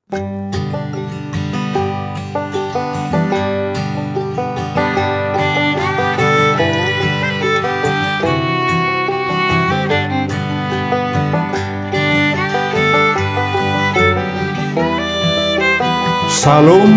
Salam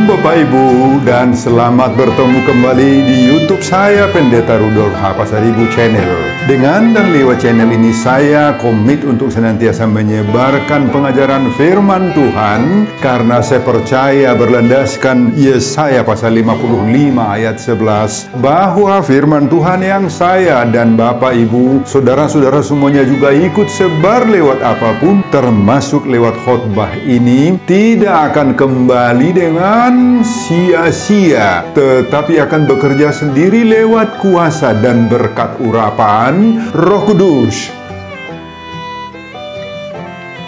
Bapak Ibu dan selamat bertemu kembali di YouTube saya Pendeta Rudolf H. Pasaribu Channel. Dengan dan lewat channel ini saya komit untuk senantiasa menyebarkan pengajaran firman Tuhan karena saya percaya berlandaskan Yesaya pasal 55 ayat 11 bahwa firman Tuhan yang saya dan Bapak Ibu, saudara-saudara semuanya juga ikut sebar lewat apapun termasuk lewat khotbah ini tidak akan kembali dengan sia-sia, tetapi akan bekerja sendiri lewat kuasa dan berkat urapan Roh Kudus.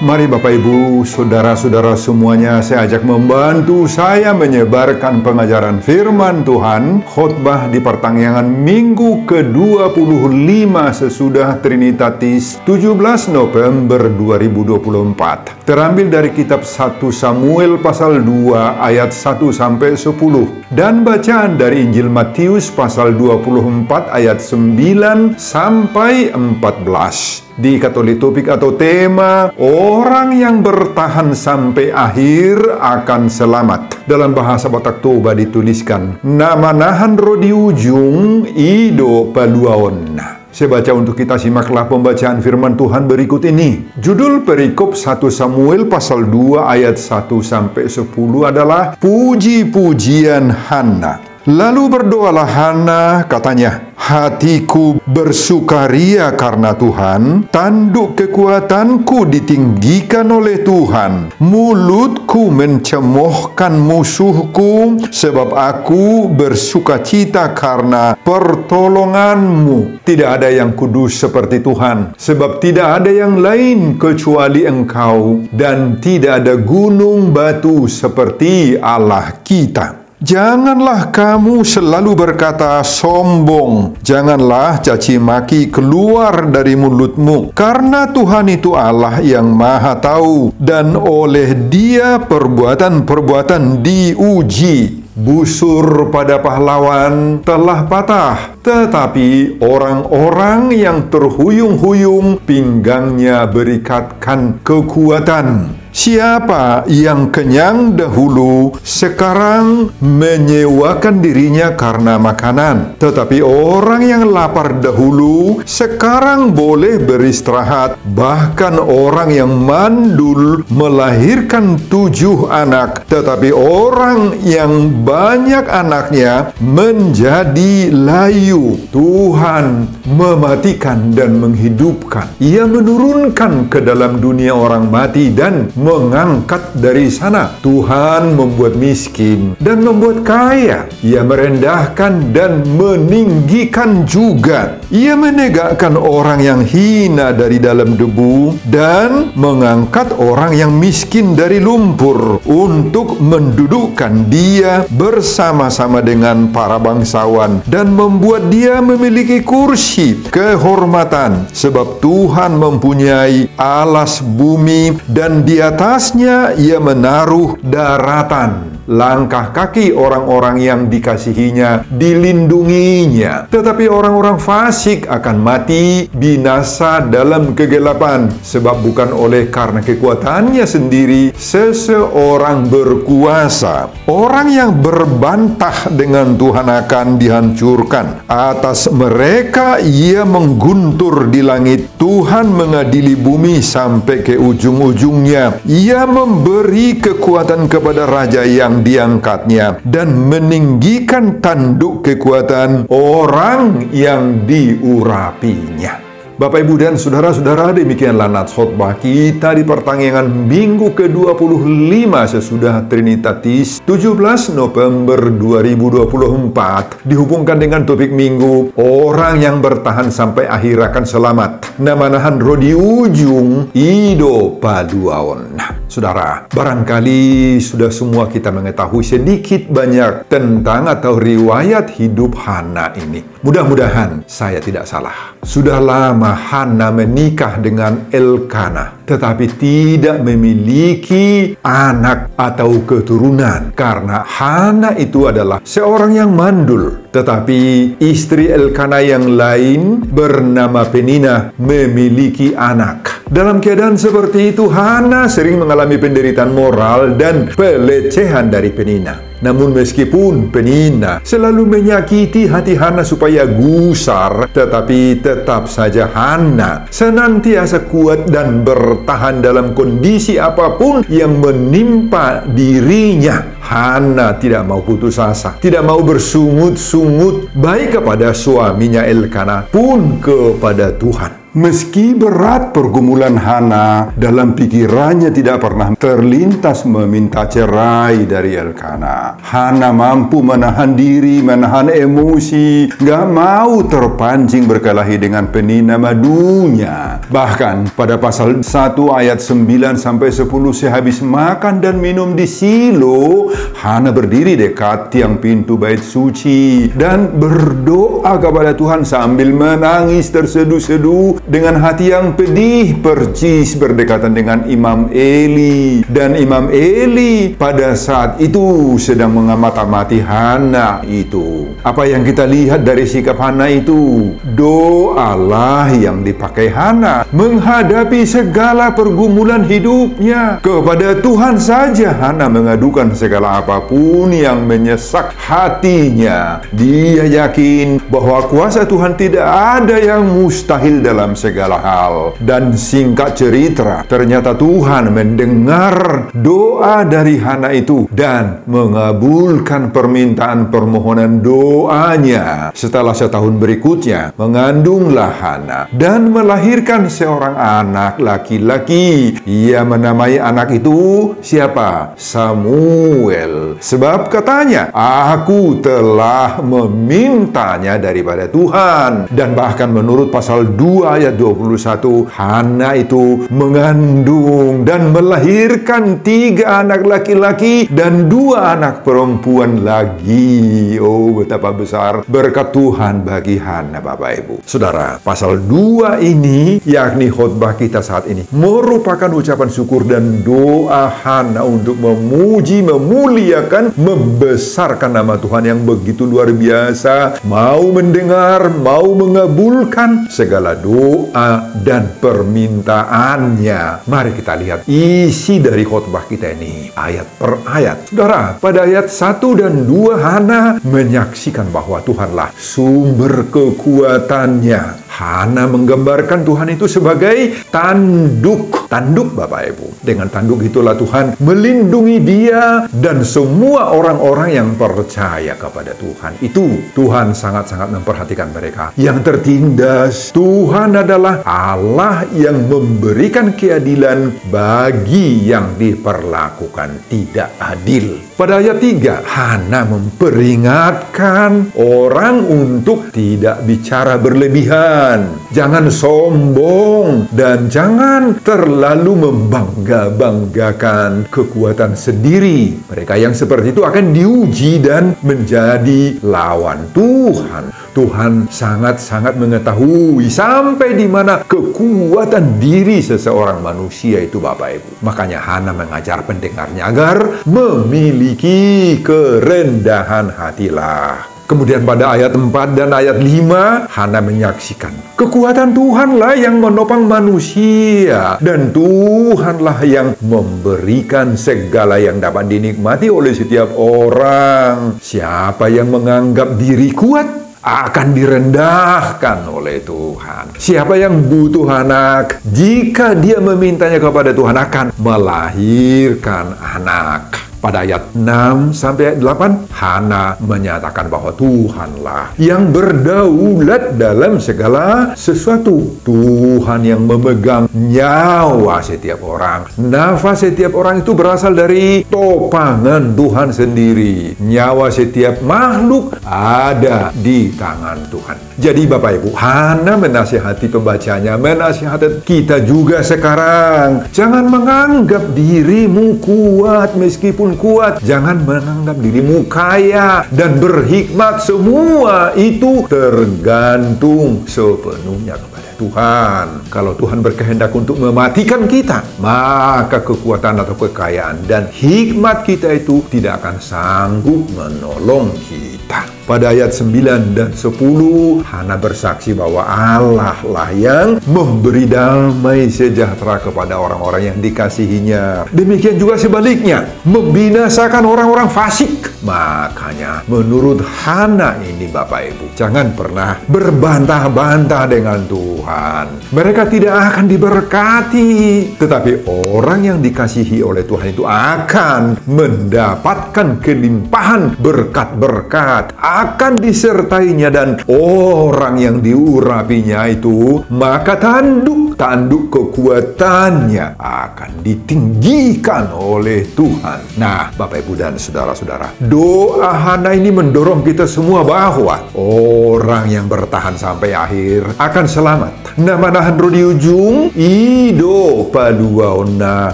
Mari Bapak Ibu, saudara-saudara semuanya, saya ajak membantu saya menyebarkan pengajaran firman Tuhan, khotbah di pertanggungan minggu ke-25 sesudah Trinitatis 17 November 2024. Terambil dari kitab 1 Samuel pasal 2 ayat 1 sampai 10 dan bacaan dari Injil Matius pasal 24 ayat 9 sampai 14. Diikat oleh topik atau tema orang yang bertahan sampai akhir akan selamat. Dalam bahasa Batak Toba dituliskan namanahan ro di ujung ido paluaon. Saya baca untuk kita, simaklah pembacaan firman Tuhan berikut ini. Judul perikop 1 Samuel pasal 2 ayat 1 sampai 10 adalah puji-pujian Hana. Lalu berdoalah Hana, katanya, hatiku bersukaria karena Tuhan, tanduk kekuatanku ditinggikan oleh Tuhan, mulutku mencemoohkan musuhku, sebab aku bersukacita karena pertolonganmu. Tidak ada yang kudus seperti Tuhan, sebab tidak ada yang lain kecuali Engkau, dan tidak ada gunung batu seperti Allah kita. Janganlah kamu selalu berkata sombong, janganlah caci maki keluar dari mulutmu, karena Tuhan itu Allah yang Maha Tahu, dan oleh Dia perbuatan-perbuatan diuji. Busur pada pahlawan telah patah, tetapi orang-orang yang terhuyung-huyung pinggangnya berikatkan kekuatan. Siapa yang kenyang dahulu sekarang menyewakan dirinya karena makanan, tetapi orang yang lapar dahulu sekarang boleh beristirahat. Bahkan orang yang mandul melahirkan 7 anak, tetapi orang yang banyak anaknya menjadi layu. Tuhan mematikan dan menghidupkan. Ia menurunkan ke dalam dunia orang mati dan mengangkat dari sana. Tuhan membuat miskin dan membuat kaya. Ia merendahkan dan meninggikan juga. Ia menegakkan orang yang hina dari dalam debu dan mengangkat orang yang miskin dari lumpur untuk mendudukkan dia bersama-sama dengan para bangsawan dan membuat dia memiliki kursi kehormatan, sebab Tuhan mempunyai alas bumi dan di atasnya ia menaruh daratan. Langkah kaki orang-orang yang dikasihinya dilindunginya, tetapi orang-orang fasik akan mati binasa dalam kegelapan, sebab bukan oleh karena kekuatannya sendiri seseorang berkuasa. Orang yang berbantah dengan Tuhan akan dihancurkan. Atas mereka ia mengguntur di langit. Tuhan mengadili bumi sampai ke ujung-ujungnya. Ia memberi kekuatan kepada raja yang diangkatnya dan meninggikan tanduk kekuatan orang yang diurapinya. Bapak, Ibu, dan saudara-saudara, demikianlah nats khotbah kita di pertanggungan minggu ke-25 sesudah Trinitatis 17 November 2024, dihubungkan dengan topik minggu orang yang bertahan sampai akhir akan selamat. Namanahan ro di ujung ido paduaon. Saudara, barangkali sudah semua kita mengetahui sedikit banyak tentang atau riwayat hidup Hana ini. Mudah-mudahan saya tidak salah. Sudah lama Hana menikah dengan Elkana. tetapi tidak memiliki anak atau keturunan. Karena Hana itu adalah seorang yang mandul. Tetapi istri Elkana yang lain bernama Penina memiliki anak. Dalam keadaan seperti itu, Hana sering mengalami penderitaan moral dan pelecehan dari Penina. Namun meskipun Penina selalu menyakiti hati Hana supaya gusar, tetapi tetap saja Hana senantiasa kuat dan bertahan dalam kondisi apapun yang menimpa dirinya. Hana tidak mau putus asa, tidak mau bersungut-sungut, baik kepada suaminya Elkana pun kepada Tuhan. Meski berat pergumulan Hana, dalam pikirannya tidak pernah terlintas meminta cerai dari Elkana. Hana mampu menahan diri, menahan emosi, gak mau terpancing berkelahi dengan Penina madunya. Bahkan pada pasal 1 ayat 9-10, sehabis makan dan minum di Silo, Hana berdiri dekat tiang pintu bait suci dan berdoa kepada Tuhan sambil menangis terseduh-seduh dengan hati yang pedih, percis berdekatan dengan Imam Eli. Dan Imam Eli pada saat itu sedang mengamati Hana itu. Apa yang kita lihat dari sikap Hana itu? Doalah yang dipakai Hana menghadapi segala pergumulan hidupnya. Kepada Tuhan saja Hana mengadukan segala apapun yang menyesak hatinya. Dia yakin bahwa kuasa Tuhan tidak ada yang mustahil dalam segala hal. Dan singkat cerita, ternyata Tuhan mendengar doa dari Hana itu dan mengabulkan permintaan permohonan doanya. Setelah setahun berikutnya, mengandunglah Hana dan melahirkan seorang anak laki-laki. Ia menamai anak itu siapa? Samuel. Sebab katanya, aku telah memintanya daripada Tuhan. Dan bahkan menurut pasal 2 ayat 21, Hana itu mengandung dan melahirkan 3 anak laki-laki dan 2 anak perempuan lagi. Oh, betapa besar berkat Tuhan bagi Hana, Bapak Ibu. Saudara, pasal 2 ini, yakni khotbah kita saat ini, merupakan ucapan syukur dan doa Hana untuk memuji, memuliakan, membesarkan nama Tuhan yang begitu luar biasa, mau mendengar, mau mengabulkan segala doa dan permintaannya. Mari kita lihat isi dari khotbah kita ini ayat per ayat. Saudara, pada ayat 1 dan 2 Hana menyaksikan bahwa Tuhanlah sumber kekuatannya. Hana menggambarkan Tuhan itu sebagai tanduk. Tanduk, Bapak Ibu. Dengan tanduk itulah Tuhan melindungi dia dan semua orang-orang yang percaya kepada Tuhan. Itu Tuhan sangat-sangat memperhatikan mereka. Yang tertindas, Tuhan adalah Allah yang memberikan keadilan bagi yang diperlakukan tidak adil. Pada ayat 3, Hana memperingatkan orang untuk tidak bicara berlebihan. Jangan sombong dan jangan terlalu membangga-banggakan kekuatan sendiri. Mereka yang seperti itu akan diuji dan menjadi lawan Tuhan. Tuhan sangat-sangat mengetahui sampai di mana kekuatan diri seseorang manusia itu, Bapak Ibu. Makanya Hana mengajar pendengarnya agar memiliki kerendahan hatilah. Kemudian pada ayat 4 dan ayat 5, Hana menyaksikan kekuatan Tuhanlah yang menopang manusia. Dan Tuhanlah yang memberikan segala yang dapat dinikmati oleh setiap orang. Siapa yang menganggap diri kuat akan direndahkan oleh Tuhan. Siapa yang butuh anak, jika dia memintanya kepada Tuhan, akan melahirkan anak. Pada ayat 6 sampai ayat 8, Hana menyatakan bahwa Tuhanlah yang berdaulat dalam segala sesuatu. Tuhan yang memegang nyawa setiap orang. Nafas setiap orang itu berasal dari topangan Tuhan sendiri. Nyawa setiap makhluk ada di tangan Tuhan. Jadi Bapak Ibu, Hana menasihati pembacanya, menasihati kita juga sekarang. Jangan menganggap dirimu kuat meskipun kuat. Jangan menganggap dirimu kaya dan berhikmat. Semua itu tergantung sepenuhnya kepada Tuhan. Kalau Tuhan berkehendak untuk mematikan kita, maka kekuatan atau kekayaan dan hikmat kita itu tidak akan sanggup menolong kita. Pada ayat 9 dan 10, Hana bersaksi bahwa Allah lah yang memberi damai sejahtera kepada orang-orang yang dikasihinya. Demikian juga sebaliknya, membinasakan orang-orang fasik. Makanya menurut Hana ini Bapak Ibu, jangan pernah berbantah-bantah dengan Tuhan. Mereka tidak akan diberkati, tetapi orang yang dikasihi oleh Tuhan itu akan mendapatkan kelimpahan berkat-berkat, akan disertainya, dan orang yang diurapinya itu maka tanduk kekuatannya akan ditinggikan oleh Tuhan. Nah, Bapak Ibu dan saudara-saudara, doa Hana ini mendorong kita semua bahwa orang yang bertahan sampai akhir akan selamat. Namanahan ro di ujung ido paluaona,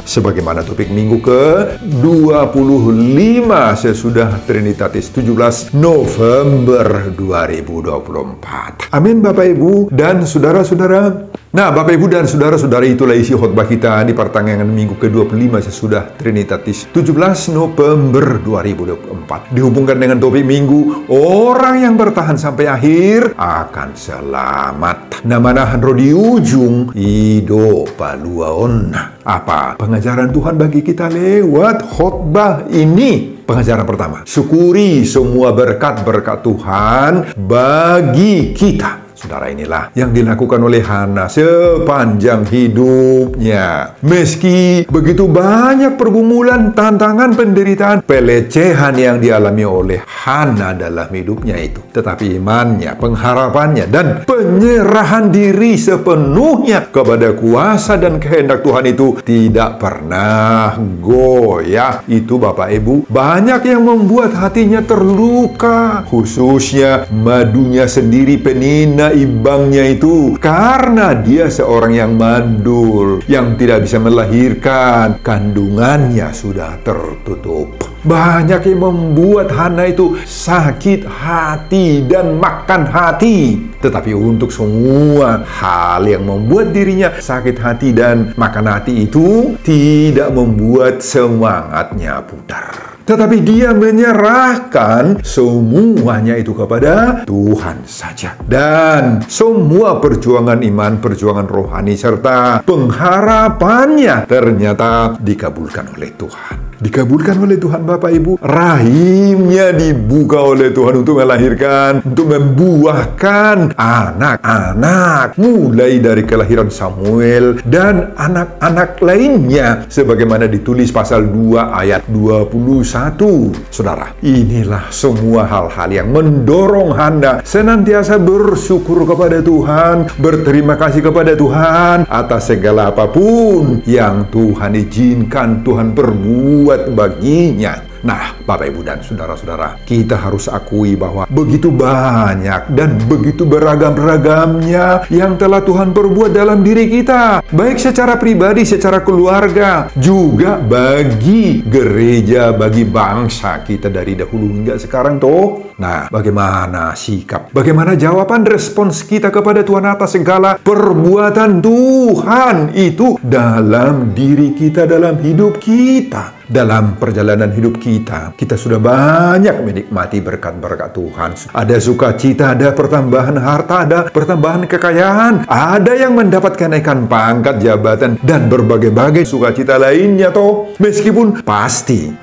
sebagaimana topik minggu ke-25 sesudah Trinitatis 17 November 2024. Amin Bapak Ibu dan saudara-saudara. Nah, Bapak Ibu dan saudara-saudara, itulah isi khotbah kita di pertengahan minggu ke-25 sesudah Trinitatis 17 November 2024. Dihubungkan dengan topik minggu, orang yang bertahan sampai akhir akan selamat. Namanahan ro di ujung ido paluaona. Apa pengajaran Tuhan bagi kita lewat khotbah ini? Pengajaran pertama, syukuri semua berkat-berkat Tuhan bagi kita. Saudara, inilah yang dilakukan oleh Hana sepanjang hidupnya. Meski begitu banyak pergumulan, tantangan, penderitaan, pelecehan yang dialami oleh Hana dalam hidupnya itu, tetapi imannya, pengharapannya, dan penyerahan diri sepenuhnya kepada kuasa dan kehendak Tuhan itu tidak pernah goyah. Itu Bapak Ibu, banyak yang membuat hatinya terluka, khususnya madunya sendiri, Penina ibangnya itu, karena dia seorang yang mandul, yang tidak bisa melahirkan, kandungannya sudah tertutup. Banyak yang membuat Hana itu sakit hati dan makan hati. Tetapi untuk semua hal yang membuat dirinya sakit hati dan makan hati itu tidak membuat semangatnya pudar. Tetapi dia menyerahkan semuanya itu kepada Tuhan saja. Dan semua perjuangan iman, perjuangan rohani, serta pengharapannya ternyata dikabulkan oleh Tuhan. Dikabulkan oleh Tuhan Bapak Ibu. Rahimnya dibuka oleh Tuhan untuk melahirkan, untuk membuahkan anak-anak. Mulai dari kelahiran Samuel dan anak-anak lainnya. Sebagaimana ditulis pasal 2 ayat 21. Saudara, inilah semua hal-hal yang mendorong Hana senantiasa bersyukur kepada Tuhan, berterima kasih kepada Tuhan atas segala apapun yang Tuhan izinkan, Tuhan perbuat baginya. Nah, Bapak Ibu dan saudara-saudara, kita harus akui bahwa begitu banyak dan begitu beragam-ragamnya yang telah Tuhan perbuat dalam diri kita, baik secara pribadi, secara keluarga, juga bagi gereja, bagi bangsa kita dari dahulu hingga sekarang toh. Nah, bagaimana sikap, bagaimana jawaban respons kita kepada Tuhan atas segala perbuatan Tuhan itu dalam diri kita, dalam hidup kita? Dalam perjalanan hidup kita sudah banyak menikmati berkat-berkat Tuhan. Ada sukacita, ada pertambahan harta, ada pertambahan kekayaan, ada yang mendapat kenaikan pangkat, jabatan, dan berbagai-bagai sukacita lainnya toh. Meskipun pasti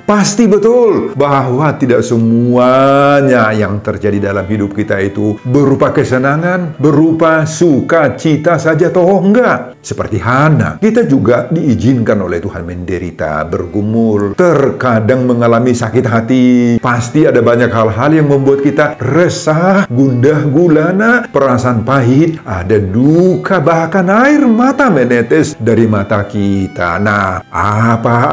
betul bahwa tidak semuanya yang terjadi dalam hidup kita itu berupa kesenangan, berupa sukacita saja toh, enggak. Seperti Hana, kita juga diizinkan oleh Tuhan menderita, bergumul, terkadang mengalami sakit hati. Pasti ada banyak hal-hal yang membuat kita resah, gundah gulana, perasaan pahit, ada duka, bahkan air mata menetes dari mata kita. Nah,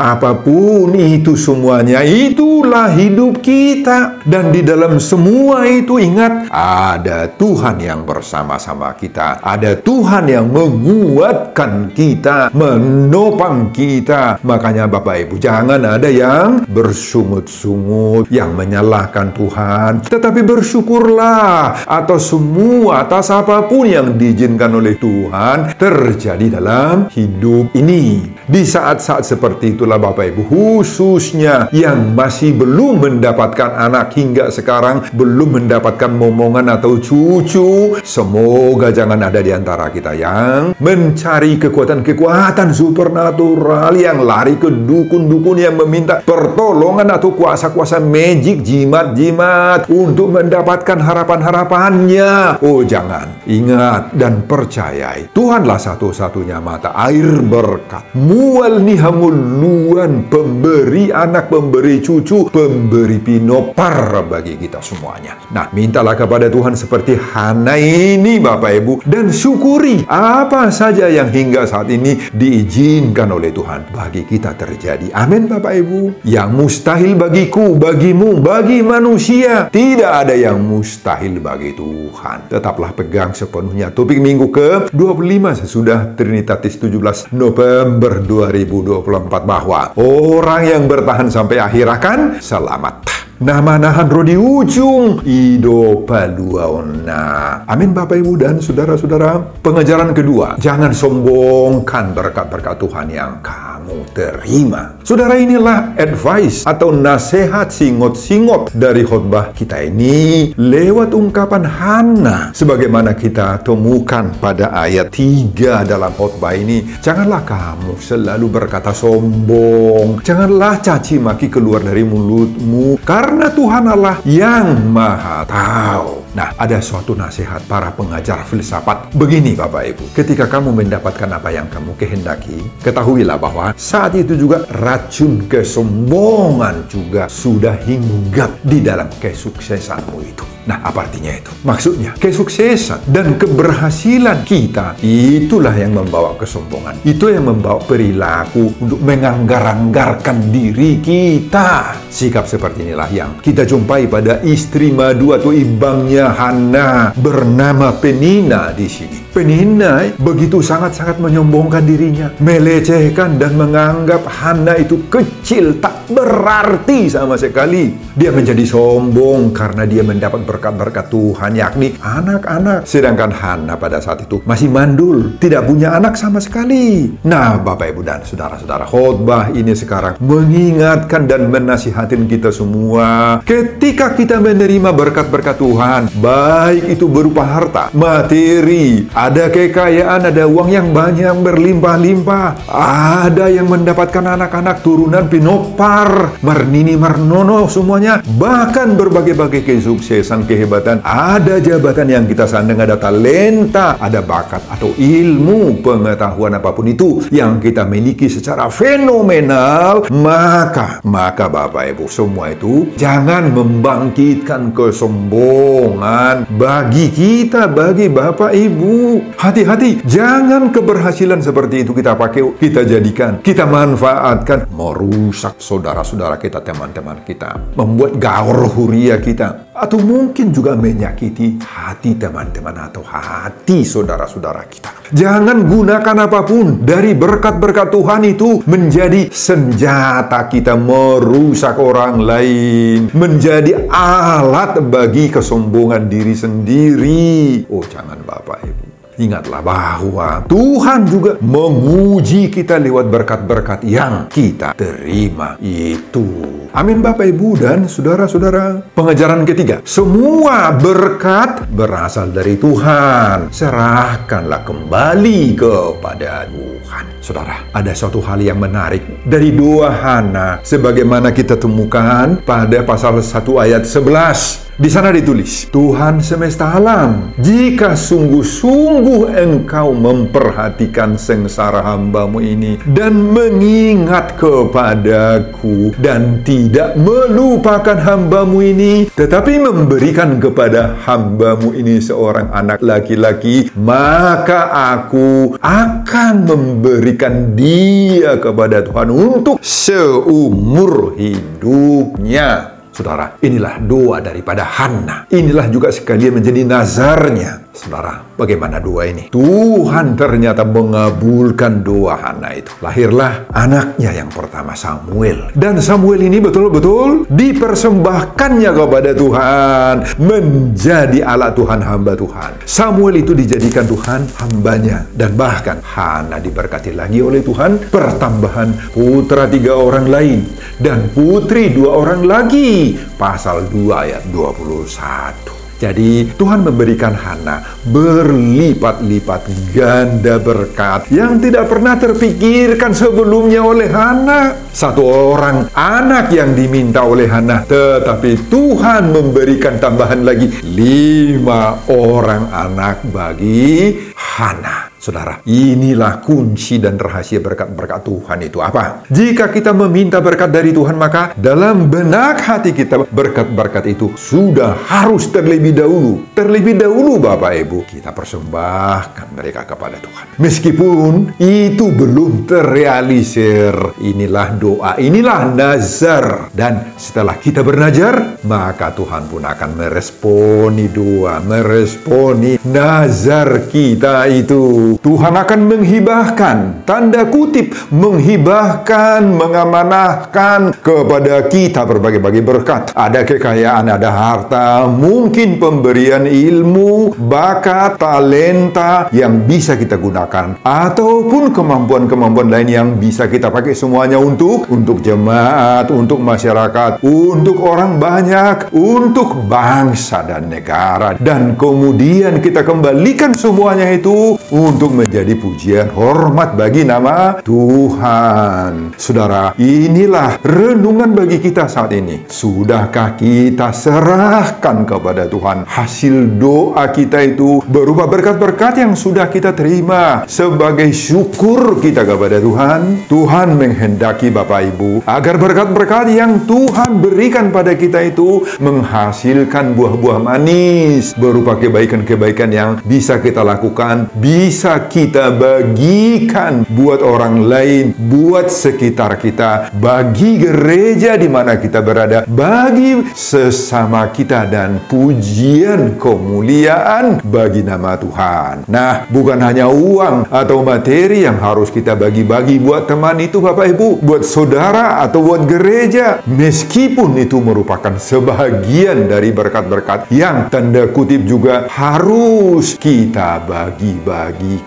apapun itu semuanya, itulah hidup kita. Dan di dalam semua itu ingat, ada Tuhan yang bersama-sama kita. Ada Tuhan yang menguatkan kita, menopang kita. Makanya Bapak Ibu, jangan Jangan ada yang bersungut-sungut, yang menyalahkan Tuhan. Tetapi bersyukurlah atas semua, atas apapun yang diizinkan oleh Tuhan terjadi dalam hidup ini. Di saat-saat seperti itulah Bapak Ibu, khususnya yang masih belum mendapatkan anak hingga sekarang, belum mendapatkan momongan atau cucu, semoga jangan ada di antara kita yang mencari kekuatan-kekuatan supernatural, yang lari ke dukun-dukun yang meminta pertolongan atau kuasa-kuasa magic, jimat-jimat untuk mendapatkan harapan-harapannya. Oh, jangan. Ingat dan percayai, Tuhanlah satu-satunya mata air berkat, mual nihamuluan, pemberi anak, pemberi cucu, pemberi pinopar bagi kita semuanya. Nah, mintalah kepada Tuhan seperti Hana ini Bapak Ibu, dan syukuri apa saja yang hingga saat ini diizinkan oleh Tuhan bagi kita terjadi. Amin Bapak Ibu. Yang mustahil bagiku, bagimu, bagi manusia, tidak ada yang mustahil bagi Tuhan. Tetaplah pegang sepenuhnya topik minggu ke-25 sesudah Trinitatis 17 November 2024 bahwa orang yang bertahan sampai akhir akan selamat. Nama-nahan roh di ujung Ido paluaona. Amin Bapak Ibu dan saudara-saudara. Pengajaran kedua, jangan sombongkan berkat-berkat Tuhan yang kamu terima. Saudara, inilah advice atau nasihat singot-singot dari khotbah kita ini lewat ungkapan Hana, sebagaimana kita temukan pada ayat 3 dalam khotbah ini. Janganlah kamu selalu berkata sombong, janganlah caci maki keluar dari mulutmu, karena Tuhan Allah yang Maha Tahu. Nah, ada suatu nasihat para pengajar filsafat begini Bapak Ibu. Ketika kamu mendapatkan apa yang kamu kehendaki, ketahuilah bahwa saat itu juga racun kesombongan juga sudah hinggap di dalam kesuksesanmu itu. Nah, apa artinya itu? Maksudnya, kesuksesan dan keberhasilan kita, itulah yang membawa kesombongan. Itu yang membawa perilaku untuk menganggar-anggarkan diri kita. Sikap seperti inilah yang kita jumpai pada istri madu atau ibangnya Hana bernama Penina di sini. Penina begitu sangat-sangat menyombongkan dirinya, melecehkan dan menganggap Hana itu kecil, tak berarti sama sekali. Dia menjadi sombong karena dia mendapat berkat-berkat Tuhan, yakni anak-anak. Sedangkan Hana pada saat itu masih mandul, tidak punya anak sama sekali. Nah, Bapak Ibu dan saudara-saudara, khotbah ini sekarang mengingatkan dan menasihatin kita semua. Ketika kita menerima berkat-berkat Tuhan, baik itu berupa harta, materi, ada kekayaan, ada uang yang banyak berlimpah-limpah, ada yang mendapatkan anak-anak turunan pinopar, Marnini, Marnono, semuanya, bahkan berbagai-bagai kesuksesan, kehebatan, ada jabatan yang kita sandang, ada talenta, ada bakat atau ilmu, pengetahuan apapun itu yang kita miliki secara fenomenal, maka Bapak Ibu, semua itu jangan membangkitkan kesombongan bagi kita, bagi Bapak Ibu. Hati-hati, jangan keberhasilan seperti itu kita pakai, kita jadikan, kita manfaatkan merusak saudara-saudara kita, teman-teman kita, membuat gaur huria kita, atau mungkin juga menyakiti hati teman-teman atau hati saudara-saudara kita. Jangan gunakan apapun dari berkat-berkat Tuhan itu menjadi senjata kita merusak orang lain, menjadi alat bagi kesombongan diri sendiri. Oh, jangan Bapak Ibu. Ingatlah bahwa Tuhan juga menguji kita lewat berkat-berkat yang kita terima itu. Amin Bapak Ibu dan saudara-saudara. Pengajaran ketiga, semua berkat berasal dari Tuhan. Serahkanlah kembali kepada Tuhan. Saudara, ada suatu hal yang menarik dari doa Hana sebagaimana kita temukan pada pasal 1 ayat 11. Di sana ditulis, Tuhan semesta alam, jika sungguh-sungguh engkau memperhatikan sengsara hambamu ini dan mengingat kepadaku dan tidak melupakan hambamu ini, tetapi memberikan kepada hambamu ini seorang anak laki-laki, maka aku akan memberikan dia kepada Tuhan untuk seumur hidupnya. Saudara, inilah doa daripada Hana. Inilah juga sekalian menjadi nazarnya. Saudara, bagaimana doa ini? Tuhan ternyata mengabulkan doa Hana itu. Lahirlah anaknya yang pertama, Samuel. Dan Samuel ini betul-betul dipersembahkannya kepada Tuhan, menjadi alat Tuhan, hamba Tuhan. Samuel itu dijadikan Tuhan hambanya. Dan bahkan Hana diberkati lagi oleh Tuhan, pertambahan putra 3 orang lain dan putri 2 orang lagi. Pasal 2 ayat 21. Jadi Tuhan memberikan Hana berlipat-lipat ganda berkat yang tidak pernah terpikirkan sebelumnya oleh Hana. 1 orang anak yang diminta oleh Hana, tetapi Tuhan memberikan tambahan lagi 5 orang anak bagi Hana. Saudara, inilah kunci dan rahasia berkat-berkat Tuhan itu apa? Jika kita meminta berkat dari Tuhan, maka dalam benak hati kita berkat-berkat itu sudah harus terlebih dahulu Bapak Ibu, kita persembahkan mereka kepada Tuhan. Meskipun itu belum terrealisir, inilah doa, inilah nazar. Dan setelah kita bernazar, maka Tuhan pun akan meresponi doa, meresponi nazar kita itu. Tuhan akan menghibahkan, tanda kutip, menghibahkan, mengamanahkan kepada kita berbagai-bagai berkat. Ada kekayaan, ada harta, mungkin pemberian ilmu, bakat, talenta yang bisa kita gunakan, ataupun kemampuan-kemampuan lain yang bisa kita pakai semuanya untuk jemaat, untuk masyarakat, untuk orang banyak, untuk bangsa dan negara. Dan kemudian kita kembalikan semuanya itu untuk menjadi pujian hormat bagi nama Tuhan. Saudara, inilah renungan bagi kita saat ini. Sudahkah kita serahkan kepada Tuhan hasil doa kita itu berupa berkat-berkat yang sudah kita terima sebagai syukur kita kepada Tuhan? Tuhan menghendaki Bapak Ibu agar berkat-berkat yang Tuhan berikan pada kita itu menghasilkan buah-buah manis berupa kebaikan-kebaikan yang bisa kita lakukan, bisa kita bagikan buat orang lain, buat sekitar kita, bagi gereja di mana kita berada, bagi sesama kita, dan pujian kemuliaan bagi nama Tuhan. Nah, bukan hanya uang atau materi yang harus kita bagi-bagi buat teman itu Bapak Ibu, buat saudara atau buat gereja, meskipun itu merupakan sebahagian dari berkat-berkat yang tanda kutip juga harus kita bagi-bagi.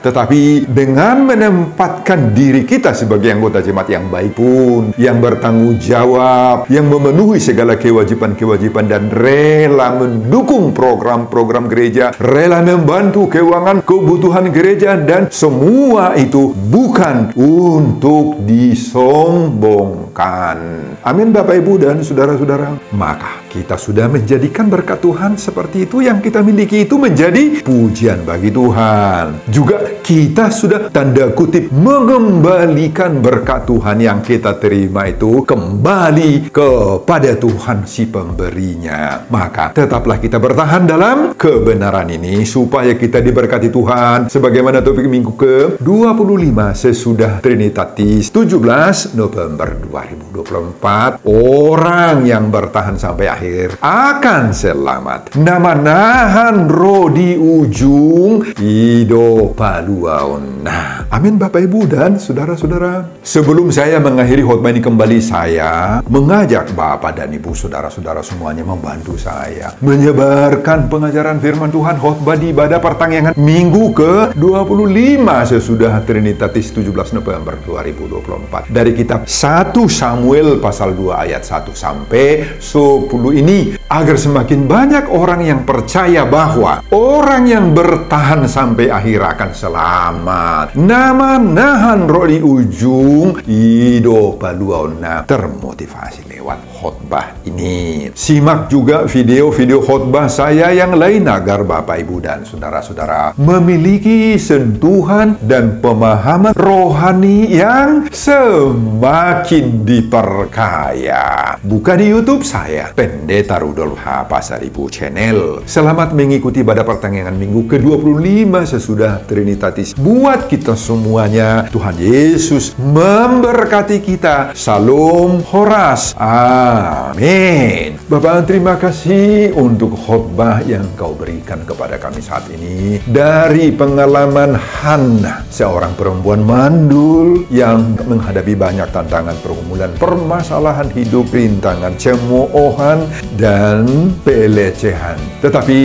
Tetapi dengan menempatkan diri kita sebagai anggota jemaat yang baik pun, yang bertanggung jawab, yang memenuhi segala kewajiban-kewajiban dan rela mendukung program-program gereja, rela membantu keuangan kebutuhan gereja, dan semua itu bukan untuk disombongkan. Amin Bapak Ibu dan saudara-saudara. Maka kita sudah menjadikan berkat Tuhan seperti itu yang kita miliki itu menjadi pujian bagi Tuhan. Juga kita sudah tanda kutip mengembalikan berkat Tuhan yang kita terima itu kembali kepada Tuhan si pemberinya. Maka tetaplah kita bertahan dalam kebenaran ini supaya kita diberkati Tuhan. Sebagaimana topik minggu ke-25 sesudah Trinitatis 17 November 2024, orang yang bertahan sampai akhir akan selamat. Nama nahan roh di ujung hidup paluaun. Nah, amin Bapak Ibu dan saudara-saudara. Sebelum saya mengakhiri khotbah ini kembali, saya mengajak Bapak dan Ibu saudara-saudara semuanya membantu saya menyebarkan pengajaran firman Tuhan khotbah di ibadah pertanggihan minggu ke-25 sesudah Trinitatis 17 November 2024. Dari kitab 1 Samuel pasal 2 ayat 1 sampai 10 ini, agar semakin banyak orang yang percaya bahwa orang yang bertahan sampai akhir akan selamat. Nama nahan roh di ujung hidup paluauna termotivasi lewat khotbah ini. Simak juga video-video khotbah saya yang lain agar Bapak Ibu dan saudara-saudara memiliki sentuhan dan pemahaman rohani yang semakin diperkaya. Buka di YouTube saya, Pendeta Rudolf H. Pasaribu Channel. Selamat mengikuti pada pertanggihan minggu ke-25 sesudah Trinitatis. Buat kita semuanya, Tuhan Yesus memberkati kita. Salam Horas. Amin. Bapak, terima kasih untuk khotbah yang Kau berikan kepada kami saat ini. Dari pengalaman Hana, seorang perempuan mandul yang menghadapi banyak tantangan, pergumulan, permasalahan hidup, rintangan, cemoohan, dan pelecehan. Tetapi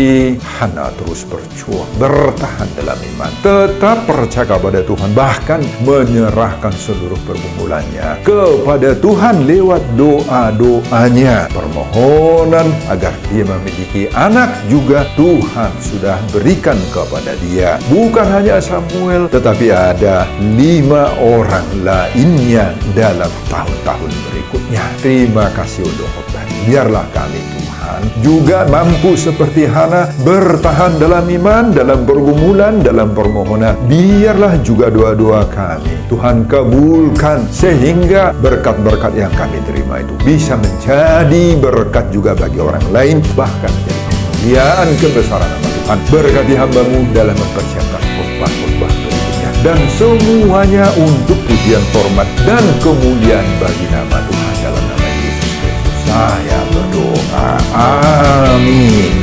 Hana terus berjuang, bertahan dalam iman, tetap percaya kepada Tuhan, bahkan menyerahkan seluruh pergumulannya kepada Tuhan lewat doa-doanya, permohonan agar dia memiliki anak juga Tuhan sudah berikan kepada dia. Bukan hanya Samuel, tetapi ada 5 orang lainnya dalam tahun-tahun berikutnya. Terima kasih untuk khotbah. Biarlah kami Tuhan juga mampu seperti Hana bertahan dalam iman, dalam pergumulan, dalam permohonan. Biarlah juga doa-doa kami Tuhan kabulkan, sehingga berkat-berkat yang kami terima itu bisa menjadi berkat juga bagi orang lain, bahkan menjadi kemuliaan kebesaran nama Tuhan. Berkati hamba-Mu dalam mempersiapkan khotbah-khotbah berikutnya, dan semuanya untuk pujian, hormat, dan kemuliaan bagi nama Tuhan. Dalam nama Yesus Kristus saya berdoa. Amin.